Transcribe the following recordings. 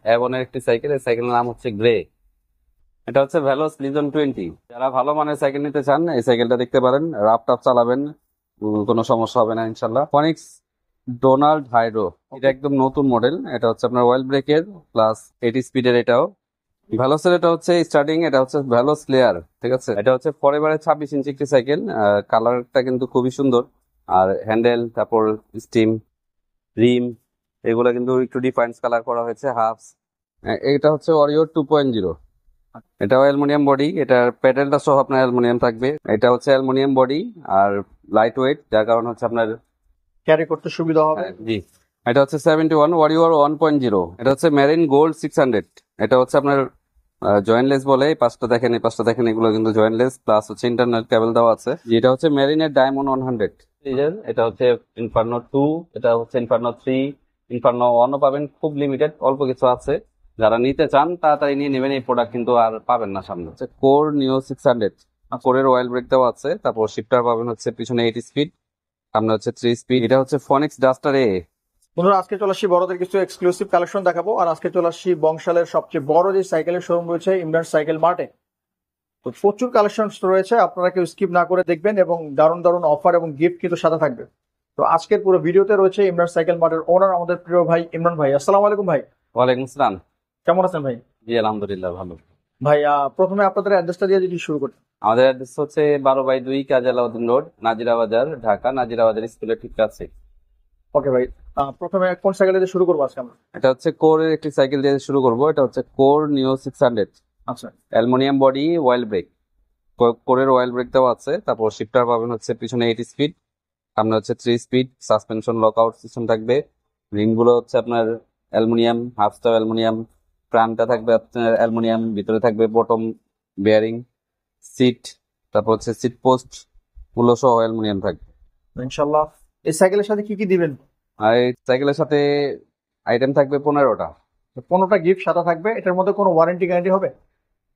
অ্যাভনের একটি সাইকেল, এই সাইকেলের নাম হচ্ছে গ্রে। এটা হচ্ছে ভেলোস লিজন 20। যারা ভালো মানের সাইকেল নিতে চান এই সাইকেলটা দেখতে পারেন, রাফ টাফ চালাবেন, কোনো সমস্যা হবে না ইনশাল্লাহ। ফনিক্স ডোনাল্ড হাইড্রো, এটা একদম নতুন মডেল। এটা হচ্ছে আপনার অয়েল ব্রেকের প্লাস 80 স্পিডের। এটাও ভ্যালোসের, এটা হচ্ছে স্টার্টিং, এটা হচ্ছে ভ্যালোস লেয়ার, ঠিক আছে। এটা হচ্ছে ফরএভারের 26 ইঞ্চি একটি সাইকেল। কালারটা কিন্তু খুবই সুন্দর। আর হ্যান্ডেল, তারপর স্টিম, রিম, এগুলো কিন্তু একটু ডিফারেন্স কালার করা হয়েছে। হাফস, এটা হচ্ছে অরিও 2.0। এটা অ্যালুমিনিয়াম বডি, এটার প্যাডেলটা সহ আপনার অ্যালুমিনিয়াম থাকবে। এটা হচ্ছে অ্যালুমিনিয়াম বডি আর লাইট ওয়েট, যার কারণে হচ্ছে আপনার ক্যারি করতে সুবিধা হবে। জি। এটা হচ্ছে 71 ওয়ারিওর 1.0। এটা হচ্ছে মেরিন গোল্ড 600। এটা হচ্ছে আপনার জয়েন্টলেস বলে। এই পাঁচটা দেখেন, এই পাঁচটা দেখেন, এগুলো কিন্তু জয়েন্টলেস, প্লাস হচ্ছে ইন্টারনাল কেবল দেওয়া আছে। এটা হচ্ছে মেরিনের ডায়মন্ড 100 সিরিজের। এটা হচ্ছে ইনফার্নো 2, এটা হচ্ছে ইনফার্নো 3, ইনফার্নো 1ও পাবেন, খুব লিমিটেড, অল্প কিছু আছে। যারা নিতে চান তাড়াতাড়ি নিয়ে নেবেন, এই প্রোডাক্ট কিন্তু আর পাবেন না সামনে। হচ্ছে কোর নিও 600, কোরের অয়েল ব্রেক দেওয়া আছে। তারপর শিফটার পাবেন হচ্ছে পিছনে 8 স্পিড, সামনে হচ্ছে 3 স্পিড। এটা হচ্ছে ফনিক্স ডাস্টার এ। বন্ধুরা, আজকে চলে আসছি বড়দের কিছু এক্সক্লুসিভ কালেকশন দেখাবো। আর আজকে চলে আসছি বংশালের সবচেয়ে বড় যে সাইকেলের শোরুম রয়েছে, ইমরান সাইকেল মার্টে। তো প্রচুর কালেকশন রয়েছে, আপনারা কেউ স্কিপ না করে দেখবেন এবং দারুণ দারুণ অফার এবং গিফট কিন্তু সাথে থাকবে। তো আজকের পুরো ভিডিওতে রয়েছে ইমরান সাইকেল মার্টের ওনার, আমাদের প্রিয় ভাই ইমরান ভাই। আসসালামু আলাইকুম ভাই, ওয়ালাইকুম আসসালাম। কেমন আছেন ভাই? জি আলহামদুলিল্লাহ ভালো। ভাই প্রথমে আপনাদের অ্যাড্রেসটা দিয়ে যদি শুরু করি। আমাদের অ্যাড্রেস হচ্ছে 12/2 কাজী আলাউদ্দিন রোড, নাজিরা বাজার, ঢাকা। নাজিরা বাজার স্কুলের ঠিক আছে। ওকে ভাই, প্রথমে কোন সাইকেল দিয়ে শুরু করবো আজকে আমরা? এটা হচ্ছে কোরের একটি সাইকেল দিয়ে শুরু করব। এটা হচ্ছে কোর নিও 600, আচ্ছা, অ্যালুমিনিয়াম বডি, অয়েল ব্রেক। কোরের অয়েল ব্রেক দেওয়া আছে। তারপর শিফটার পাবেন হচ্ছে পিছনে 8 স্পিড, সামনে হচ্ছে 3 speed. Suspension lock out system থাকবে। রিং গুলো হচ্ছে আপনার অ্যালুমিনিয়াম, হাফটা অ্যালুমিনিয়াম, ক্রামটা থাকবে আপনার অ্যালুমিনিয়াম, ভিতরে থাকবে বটম বেয়ারিং, সিট, তারপর হচ্ছে সিট পোস্ট গুলো সহ অ্যালুমিনিয়াম থাকবে। ইনশাল্লাহ। এই সাইকেলের সাথে কি কি দিবেন? আর এই সাইকেলের সাথে আইটেম থাকবে 15টা। 15টা গিফট সাথে থাকবে। এটার মধ্যে কোনো ওয়ারেন্টি গ্যারান্টি হবে?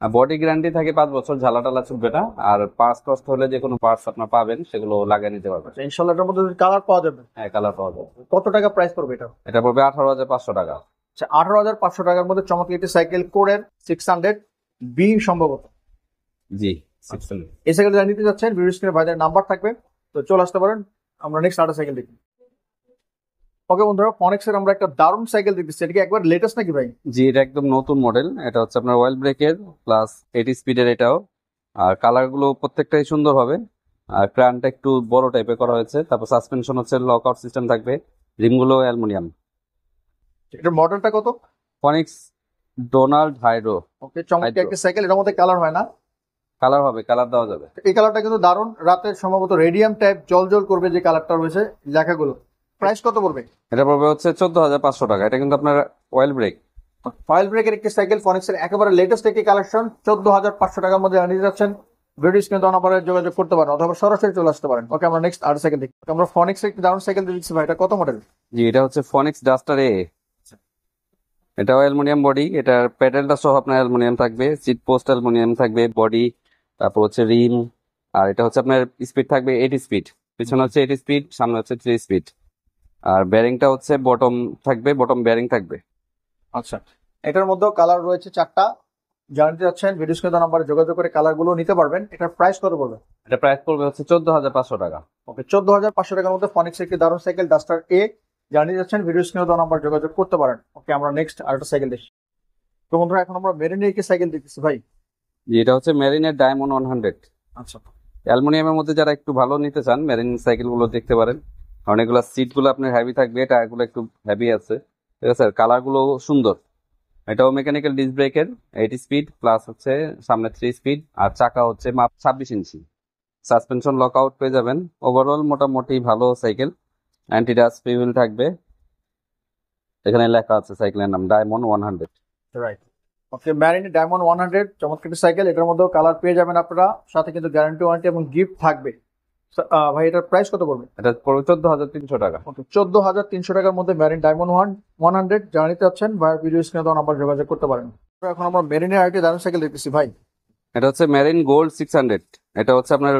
বডি গ্যারান্টি থাকে 5 বছর, ঝালা টালা চুকবে না। আর পার্টস কষ্ট হলে যে কোনো পার্টস আপনার পাবেন, সেগুলো লাগিয়ে নিতে পারবেন। আচ্ছা, ইনশাল্লাহ এটার মধ্যে কালার পাওয়া যাবে। হ্যাঁ, কালার পাওয়া যাবে। কত টাকা প্রাইস পড়বে এটা? এটা পড়বে 18,500 টাকা। আচ্ছা, 18,500 টাকার মধ্যে চমৎকার একটি সাইকেল, কোরের 600 বি সম্ভবত। জি। এই সাইকেল যারা নিতে যাচ্ছেন, ভিডিও স্ক্রিনে ভাইদের নাম্বার থাকবে, তো চলে আসতে পারেন। আমরা নেক্সট আরেকটা সাইকেল দেখি। ওকে বন্ধুরা, ফনিক্সের আমরা একটা দারুণ সাইকেল দেখতেছি। এটা কি একবার লেটেস্ট নাকি ভাই? জি, এটা একদম নতুন মডেল। এটা হচ্ছে আপনার অয়েল ব্রেকের প্লাস 80 স্পিডের। এটাও আর কালার গুলো প্রত্যেকটাই সুন্দর হবে। আর ক্রানটা একটু বড় টাইপের করা হয়েছে। তারপর সাসপেনশন হচ্ছে লক আউট সিস্টেম থাকবে। রিম গুলো অ্যালুমিনিয়াম। এটার মডেলটা কত? ফনিক্স ডোনাল্ড হাইড্রো। ওকে, চমৎকার একটা সাইকেল। এটার মধ্যে কালার হয় না? কালার হবে, কালার দেওয়া যাবে। এই কালারটা কিন্তু দারুণ, রাতে সম্ভবত রেডিয়াম টাইপ জল জল করবে যে কালারটা রয়েছে লেখাগুলো। প্রাইস কত পড়বে? এটা পড়বে হচ্ছে 14,500 টাকা। এটা কিন্তু আপনার অয়েল ব্রেক। অয়েল ব্রেকের একটি সাইকেল, ফনিক্সের একেবারে লেটেস্ট একটি কালেকশন। 14,500 টাকার মধ্যে নিতে যাচ্ছেন, ভিডিও স্ক্রিনে দেওয়া নাম্বারে যোগাযোগ করতে পারেন অথবা সরাসরি চলে আসতে পারেন। ওকে, আমরা নেক্সট আর সাইকেল দেখি। আমরা ফনিক্সের একটি দারুণ সাইকেল দেখছি ভাই, এটা কত মডেল? জি, এটা হচ্ছে ফনিক্স ডাস্টার এ। এটাও অ্যালুমিনিয়াম বডি, এটার প্যাডেলটা সহ আপনার অ্যালুমিনিয়াম থাকবে, সিট পোস্ট অ্যালুমিনিয়াম থাকবে, বডি, তারপর হচ্ছে রিম। আর এটা হচ্ছে আপনার স্পিড থাকবে 80 স্পিড, পিছনে হচ্ছে 80 স্পিড, সামনে হচ্ছে 3 স্পিড। আর বেয়ারিংটা হচ্ছে বটম থাকবে, বটম বেয়ারিং থাকবে। আচ্ছা, এটার মধ্যেও কালার রয়েছে 4টা। জানতে যাচ্ছেন, ভিডিও স্ক্রিনে দেওয়া নাম্বারে যোগাযোগ করে কালার গুলো নিতে পারবেন। এটার প্রাইস কত পড়বে? এটা প্রাইস পড়বে হচ্ছে 14,500 টাকা। ওকে, 14,500 টাকার মধ্যে ফনিক্সের একটি দারুণ সাইকেল ডাস্টার এ জানিয়ে যাচ্ছেন, ভিডিও স্ক্রিনে দেওয়া নাম্বার যোগাযোগ করতে পারেন। ওকে, আমরা নেক্সট আরেকটা সাইকেল দেখি। তো বন্ধুরা, এখন আমরা মেরিনের একটি সাইকেল দেখতেছি ভাই। জি, এটা হচ্ছে মেরিনের ডায়মন্ড 100। আচ্ছা, অ্যালুমিনিয়ামের মধ্যে যারা একটু ভালো নিতে চান, মেরিন সাইকেল গুলো দেখতে পারেন। কারণ এগুলো সিট গুলো আপনার হেভি থাকবে, টায়ার গুলো একটু হেভি আছে, ঠিক আছে। কালার গুলো সুন্দর। এটাও মেকানিক্যাল ডিস্ক ব্রেকের, 80 স্পিড, প্লাস হচ্ছে সামনে 3 স্পিড। আর চাকা হচ্ছে মাপ 26 ইঞ্চি। সাসপেনশন লক আউট পেয়ে যাবেন। ওভারঅল মোটামুটি ভালো সাইকেল। অ্যান্টি ডাস্ট হুইল থাকবে। এখানে লেখা আছে সাইকেলের নাম ডায়মন্ড 100। রাইট। ওকে, মেরিনের ডায়মন্ড 100 চমৎকার একটি সাইকেল। এটার মধ্যেও কালার পেয়ে যাবেন আপনারা, সাথে কিন্তু গ্যারান্টি ওয়ারেন্টি এবং গিফট থাকবে। ভাই, এটার প্রাইস কত পড়বে? এটা পড়বে 14,300 টাকা। ওকে, 14,300 টাকার মধ্যে মেরিন ডায়মন্ড 100 যারা নিতে চাচ্ছেন ভাই, ভিডিও স্ক্রিনে দেওয়া নাম্বার যোগাযোগ করতে পারেন। তো এখন আমরা মেরিনের আরেকটি দারুণ সাইকেল দেখতেছি ভাই। এটা হচ্ছে মেরিন গোল্ড 600। এটা হচ্ছে আপনার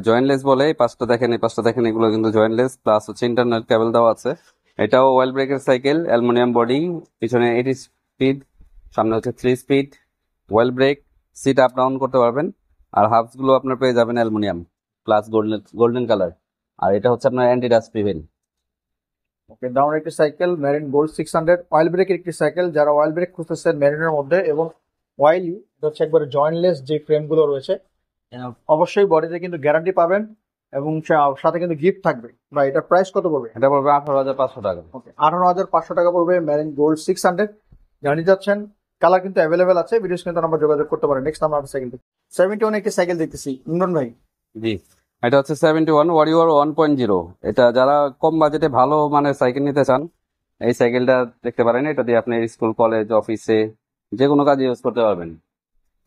জয়েন্টলেস বলে। এই পাঁচটা দেখেন, এই পাঁচটা দেখেন, এগুলো কিন্তু জয়েন্টলেস, প্লাস হচ্ছে ইন্টারনাল কেবল দেওয়া আছে। এটাও অয়েল ব্রেকের সাইকেল, অ্যালুমিনিয়াম বডি, পিছনে 80 স্পিড, সামনে হচ্ছে 3 speed, well break, sit up down করতে পারবেন। আর হাফস গুলো আপনার পেয়ে যাবেন অ্যালুমিনিয়াম প্লাস গোল্ডেন কালার। আর এটা হচ্ছে আপনার অ্যান্টি ডাস্ট প্রিভেন্ট। ওকে, দারুণ একটি সাইকেল মেরিন গোল্ড 600 অয়েল ব্রেকের একটি সাইকেল। যারা অয়েল ব্রেক খুঁজতেছেন মেরিনের মধ্যে এবং অয়েলি, এটা হচ্ছে একবারে জয়েন্টলেস যে ফ্রেম গুলো রয়েছে, অবশ্যই বডিতে কিন্তু গ্যারান্টি পাবেন এবং সাথে কিন্তু গিফট থাকবে। ভাই এটার প্রাইস কত পড়বে? এটা পড়বে 18,500 টাকা। ওকে, 18,500 টাকা পড়বে মেরিন গোল্ড 600। জানি যাচ্ছেন, কালার কিন্তু অ্যাভেলেবেল আছে, ভিডিওস কিন্তু আমরা যোগাযোগ করতে পারেন। নেক্সট আমরা সাইকেল 71 একটি সাইকেল দেখতেছি, ইমরান ভাই। জি, এটা হচ্ছে 71 ওয়ারিয়র 1.0। এটা যারা কম বাজেটে ভালো মানের সাইকেল নিতে চান, এই সাইকেলটা দেখতে পারেন। এটা দিয়ে আপনি স্কুল, কলেজ, অফিসে যে কোনো কাজে ইউজ করতে পারবেন।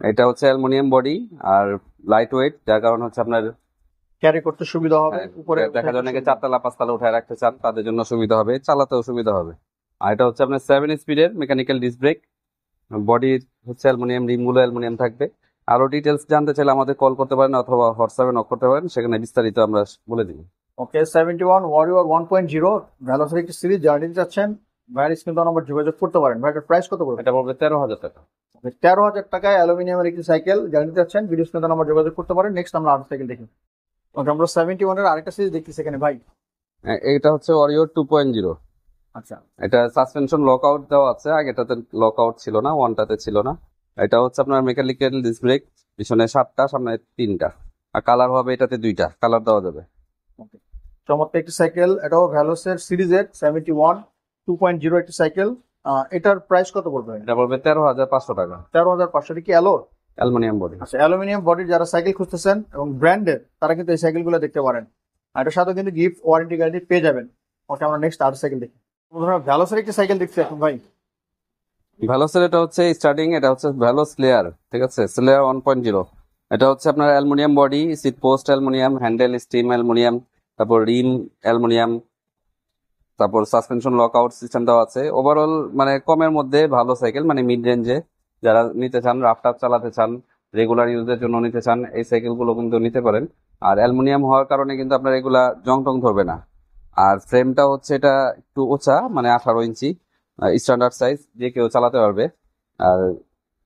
এটা হচ্ছে অ্যালুমিনিয়াম বডি আর লাইট ওয়েট, যার কারণে হচ্ছে আপনার ক্যারি করতে সুবিধা হবে, উপরে দেখা যায় অনেকে 4তলা 5তলা উঠায় রাখতে চান, তাদের জন্য সুবিধা হবে, চালাতেও সুবিধা হবে। আর এটা হচ্ছে আপনার 7 স্পিডের মেকানিক্যাল ডিস্ক ব্রেক। বডি হচ্ছে অ্যালুমিনিয়াম, রিমগুলো অ্যালুমিনিয়াম থাকবে। আরো ডিটেলস জানতে চাইলে আমাদের কল করতে পারেন অথবা হোয়াটসঅ্যাপে নক করতে পারেন, সেখানে বিস্তারিত আমরা বলে দিব। ওকে, 71 ওয়ারিয়র 1.0 ভ্যালোসের একটি সিরিজ জার্নি যাচ্ছেন, ভাইয়ের স্ক্রিন নাম্বার যোগাযোগ করতে পারেন। ভাইটার প্রাইস কত পড়বে? এটা পড়বে 13,000 টাকা। 13,000 টাকায় অ্যালুমিনিয়ামের একটি সাইকেল জার্নি যাচ্ছেন, ভিডিও স্ক্রিন নাম্বার যোগাযোগ করতে পারেন। নেক্সট আমরা আরেকটা সাইকেল দেখি। ওকে, আমরা 71 এর আরেকটা সিরিজ দেখতেছি এখানে ভাই। এটা হচ্ছে ওয়ারিয়র 2.0। আচ্ছা, এটা সাসপেনশন লক আউট দেওয়া আছে, আগেটাতে লক আউট ছিল না, ওয়ানটাতে ছিল না। এটা হচ্ছে আপনার মেকানিক্যাল ডিস্ক ব্রেক, পিছনে 7টা, সামনে 3টা। আর কালার হবে এটাতে 2টা কালার দেওয়া যাবে। ওকে, চমৎকার একটি সাইকেল, এটাও ভ্যালোসের সিরিজের 71 2.0 একটি সাইকেল। এটার প্রাইস কত পড়বে? এটা পড়বে 13,500 টাকা। 13,500 কি অ্যালো? Aluminium body. আচ্ছা, অ্যালুমিনিয়াম বডির যারা সাইকেল খুঁজতেছেন এবং ব্র্যান্ডের, তারা কিন্তু এই সাইকেলগুলো দেখতে পারেন। আর এটার সাথে কিন্তু গিফট ওয়ারেন্টি গ্যারান্টি পেয়ে যাবেন। ওকে, আমরা নেক্সট আর সাইকেল দেখি। ভ্যালোসের একটি সাইকেল দেখছি এখন ভাই। ভ্যালোসের এটা হচ্ছে স্টার্টিং, এটা হচ্ছে ভ্যালো স্লেয়ার, ঠিক আছে, স্লেয়ার 1.0। এটা হচ্ছে আপনার aluminium body, seat post aluminium, handle stem aluminium, তারপর রিম অ্যালুমিনিয়াম, তারপর সাসপেনশন লক আউট সিস্টেম দেওয়া আছে। ওভারঅল মানে কমের মধ্যে ভালো সাইকেল, মানে মিড রেঞ্জে যারা নিতে চান, রাফটার চালাতে চান, রেগুলার ইউজের জন্য নিতে চান, এই সাইকেল গুলো কিন্তু নিতে পারেন। আর অ্যালুমিনিয়াম হওয়ার কারণে কিন্তু আপনার এগুলা জং টং ধরবে না। আর ফ্রেমটা হচ্ছে এটা একটু উঁচা, মানে 18 ইঞ্চি, স্ট্যান্ডার্ড সাইজ, যে কেউ চালাতে পারবে। আর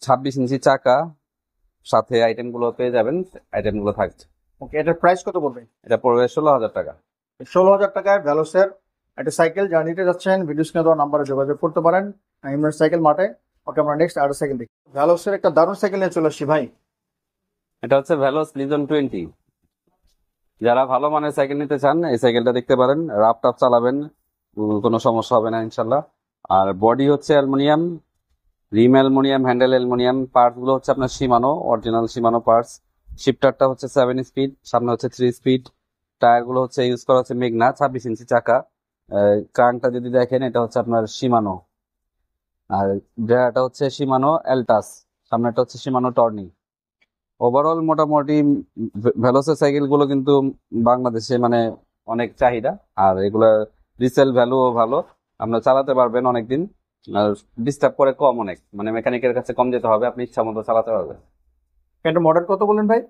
26 ইঞ্চি চাকা, সাথে আইটেম গুলো পেয়ে যাবেন, আইটেম গুলো থাকছে। ওকে, এটার প্রাইস কত পড়বে? এটা পড়বে 16,000 টাকা। 16,000 টাকায় ভ্যালোসের একটা সাইকেল জার্নিতে যাচ্ছেন, ভিডিও স্ক্রিনে দেওয়া নাম্বারে যোগাযোগ করতে পারেন ইমরান সাইকেল মার্টে। ওকে, আমরা নেক্সট আর সাইকেল দেখি। ভ্যালোসের একটা দারুণ সাইকেল নিয়ে চলে আসছি ভাই। এটা হচ্ছে ভ্যালোস লিজন 20। যারা ভালো মানের সাইকেল নিতে চান, এই সাইকেলটা দেখতে পারেন, রাফ টাফ চালাবেন, কোনো সমস্যা হবে না ইনশাল্লাহ। আর বডি হচ্ছে অ্যালুমিনিয়াম, রিম অ্যালুমিনিয়াম, হ্যান্ডেল অ্যালুমিনিয়াম, পার্টস গুলো হচ্ছে আপনার শিমানো, অরিজিনাল শিমানো পার্টস। শিফটারটা হচ্ছে 7 স্পিড, সামনে হচ্ছে 3 স্পিড। টায়ার গুলো হচ্ছে ইউজ করা হচ্ছে মেঘনা, 26 ইঞ্চি চাকা। ক্রাঙ্কটা যদি দেখেন, এটা হচ্ছে আপনার শিমানো। আর ড্রায়ারটা হচ্ছে শিমানো এলটাস, সামনেটা হচ্ছে শিমানো টর্নি। ওভারঅল মোটামুটি ভেলোসের সাইকেল গুলো কিন্তু বাংলাদেশে মানে অনেক চাহিদা। আর এগুলা রিসেল ভ্যালুও ভালো, আপনারা চালাতে পারবেন অনেকদিন। আর ডিস্টার্ব করে কম, অনেক মানে মেকানিকের কাছে কম যেতে হবে, আপনি ইচ্ছা মতো চালাতে পারবেন। এটা মডেল কত বললেন ভাই?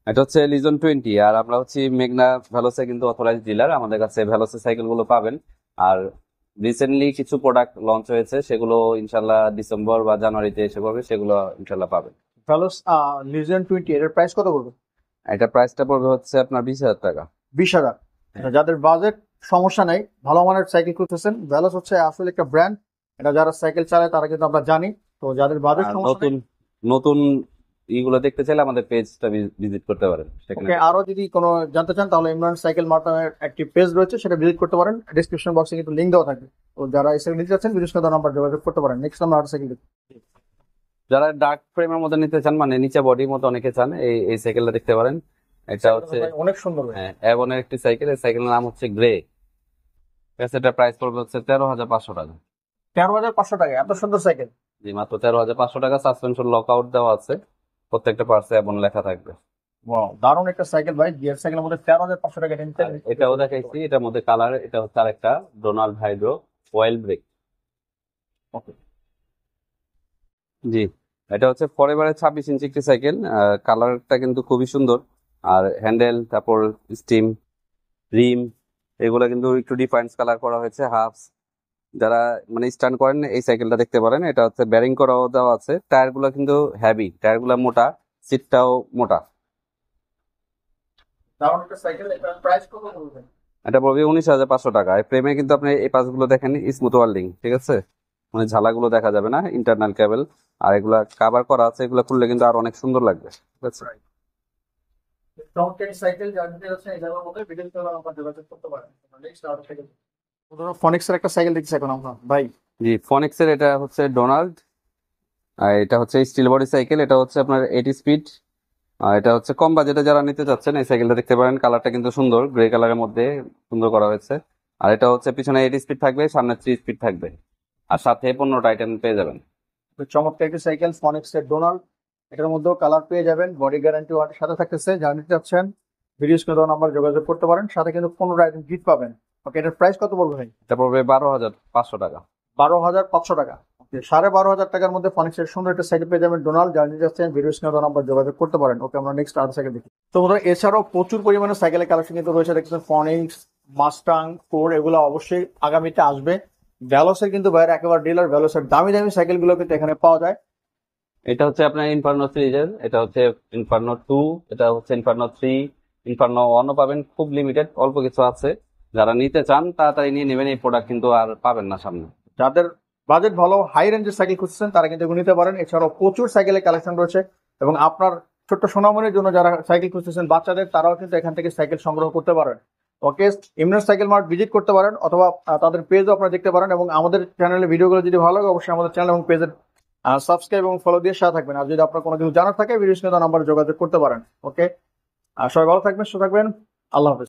এটা হচ্ছে লিজন 20। আর আমরা হচ্ছে মেঘনা ভ্যালোসে কিন্তু অথরাইজ ডিলার, আমাদের কাছে ভ্যালোসের সাইকেল গুলো পাবেন। আর রিসেন্টলি কিছু প্রোডাক্ট লঞ্চ হয়েছে, সেগুলো ইনশাল্লাহ ডিসেম্বর বা জানুয়ারিতে এসে পড়বে, সেগুলো ইনশাল্লাহ পাবেন। ভ্যালোস লিজেন্ড 20 এর প্রাইস কত পড়বে? এটা প্রাইসটা পড়বে হচ্ছে আপনার 20,000 টাকা। 20,000। যাদের বাজেট সমস্যা নেই, ভালো মানের সাইকেল খুঁজতেছেন, ভ্যালোস হচ্ছে আসলে একটা ব্র্যান্ড। এটা যারা সাইকেল চালায় তারা কিন্তু আমরা জানি। তো যাদের বাজেট আর সমস্যা নতুন নেই, নতুন ইগুলো দেখতে চাইলে আমাদের পেজটা ভিজিট করতে পারেন সেখানে। ওকে, আরো যদি কোনো জানতে চান তাহলে ইমরান সাইকেল মার্টের একটি পেজ রয়েছে, সেটা ভিজিট করতে পারেন। ডিসক্রিপশন বক্সে কিন্তু লিংক দেওয়া থাকবে। তো যারা এই সাইকেল নিতে চাচ্ছেন, ভিডিও স্ক্রিনে নাম্বার যোগাযোগ করতে পারেন। নেক্সট আমরা আরো সাইকেল দেখি। যারা ডার্ক ফ্রেমের মধ্যে নিতে চান, মানে নিচে বডির মতো অনেকে চান, এই সাইকেলটা দেখতে পারেন। এটা হচ্ছে ভাই, অনেক সুন্দর ভাই। হ্যাঁ অ্যাভনের একটি সাইকেল, এই সাইকেলের নাম হচ্ছে গ্রে। ঠিক আছে, এটা প্রাইস পড়বে হচ্ছে 13,500 টাকা। 13,500 টাকা এত সুন্দর সাইকেল? জি, মাত্র 13,500 টাকা। সাসপেনশন লক আউট দেওয়া আছে, প্রত্যেকটা পার্টসে অ্যাভন লেখা থাকবে। ওয়াও, দারুণ একটা সাইকেল ভাই। গিয়ার সাইকেলের মধ্যে 13,500 টাকা নিতে। আর এটাও দেখাইছি, এটার মধ্যে কালার, এটা হচ্ছে আরেকটা ডোনাল্ড হাইড্রো অয়েল ব্রেক। ওকে, জি, এটা হচ্ছে ফরএভারের 26 ইঞ্চি একটি সাইকেল। কালারটা কিন্তু খুবই সুন্দর। আর হ্যান্ডেল, তারপর স্টিম, রিম, এগুলো কিন্তু একটু ডিফারেন্স কালার করা হয়েছে। হাফ যারা মানে স্ট্যান্ড করেন এই সাইকেলটা দেখতে পারেন। এটা হচ্ছে ব্যারিং করাও দেওয়া আছে, টায়ার গুলো কিন্তু হেভি, টায়ার গুলো মোটা, সিটটাও মোটা। দারুণ একটা সাইকেল, এটা প্রাইস কত বলবেন? এটা পড়বে 19,500 টাকা। এই ফ্রেমে কিন্তু আপনি এই পাশগুলো দেখেন স্মুথ ওয়ার্ল্ডিং, ঠিক আছে, মানে ঝালাগুলো দেখা যাবে না, ইন্টারনাল কেবল। আর এগুলা কাভার করা আছে, এগুলো খুললে কিন্তু আর অনেক সুন্দর লাগবে, ঠিক আছে। চমৎকার সাইকেল যার নিতে যাচ্ছেন এই জায়গার মধ্যে ভিডিও কল আমরা যোগাযোগ করতে পারেন। নেক্সট আর থেকে ধরো ফনিক্সের একটা সাইকেল দেখছি এখন আমরা ভাই। জি, ফনিক্সের এটা হচ্ছে ডোনাল্ড, আর এটা হচ্ছে স্টিল বডি সাইকেল। এটা হচ্ছে আপনার 80 স্পিড। আর এটা হচ্ছে কম বাজেটে যারা নিতে চাচ্ছেন এই সাইকেলটা দেখতে পারেন। কালারটা কিন্তু সুন্দর, গ্রে কালারের মধ্যে সুন্দর করা হয়েছে। আর এটা হচ্ছে পিছনে 80 স্পিড থাকবে, সামনে 3 স্পিড থাকবে, আর সাথে 15টা আইটেম পেয়ে যাবেন। তো চমৎকার একটি সাইকেল ফনিক্সের ডোনাল্ড, এটার মধ্যেও কালার পেয়ে যাবেন, বডি গ্যারান্টি ওয়ারেন্টির সাথে থাকতেছে। যারা নিতে চাচ্ছেন ভিডিও স্ক্রিনে দেওয়া নাম্বার যোগাযোগ করতে পারেন, সাথে কিন্তু 15 আইটেম গিফট পাবেন। ওকে, এটার প্রাইস কত বলবো ভাই? এটা পড়বে 12,500 টাকা। 12,500 টাকা। 12,500 টাকার মধ্যে ফনিক্সের সুন্দর একটা সাইকেল পেয়ে যাবেন ডোনাল্ড। যারা নিতে চাচ্ছেন ভিডিও স্ক্রিনে দেওয়া নাম্বার যোগাযোগ করতে পারেন। ওকে, আমরা নেক্সট আর সাইকেল দেখি। তো বন্ধুরা, এছাড়াও প্রচুর পরিমাণে সাইকেলের কালেকশন কিন্তু রয়েছে, দেখছেন ফনিক্স, মাস্টাং, ফোর, এগুলো অবশ্যই আগামীতে আসবে। ভ্যালোসের কিন্তু বাইরে একেবারে ডিলার, ভ্যালোসের দামি দামি সাইকেল গুলো কিন্তু এখানে পাওয়া যায়। এটা হচ্ছে আপনার ইনফার্নো সিরিজের, এটা হচ্ছে ইনফার্নো 2, এটা হচ্ছে ইনফার্নো 3, ইনফার্নো 1ও পাবেন, খুব লিমিটেড অল্প কিছু আছে। যারা নিতে চান তাড়াতাড়ি নিয়ে নেবেন, এই প্রোডাক্ট কিন্তু আর পাবেন না সামনে। যাদের বাজেট ভালো, হাই রেঞ্জের সাইকেল খুঁজছেন তারা কিন্তু এগুলো নিতে পারেন। এছাড়াও প্রচুর সাইকেলের কালেকশন রয়েছে, এবং আপনার ছোট্ট সোনামণির জন্য যারা সাইকেল খুঁজতেছেন বাচ্চাদের, তারাও কিন্তু এখান থেকে সাইকেল সংগ্রহ করতে পারেন। ওকে, ইমরান সাইকেল মার্ট ভিজিট করতে পারেন, অথবা তাদের পেজও আপনারা দেখতে পারেন। এবং আমাদের চ্যানেলের ভিডিওগুলো যদি ভালো লাগে অবশ্যই আমাদের চ্যানেল এবং পেজের সাবস্ক্রাইব এবং ফলো দিয়ে সাথে থাকবেন। আর যদি আপনার কোনো কিছু জানার থাকে ভিডিও স্ক্রিনে নাম্বারে যোগাযোগ করতে পারেন। ওকে, আর সবাই ভালো থাকবেন, সুস্থ থাকবেন। আল্লাহ হাফেজ।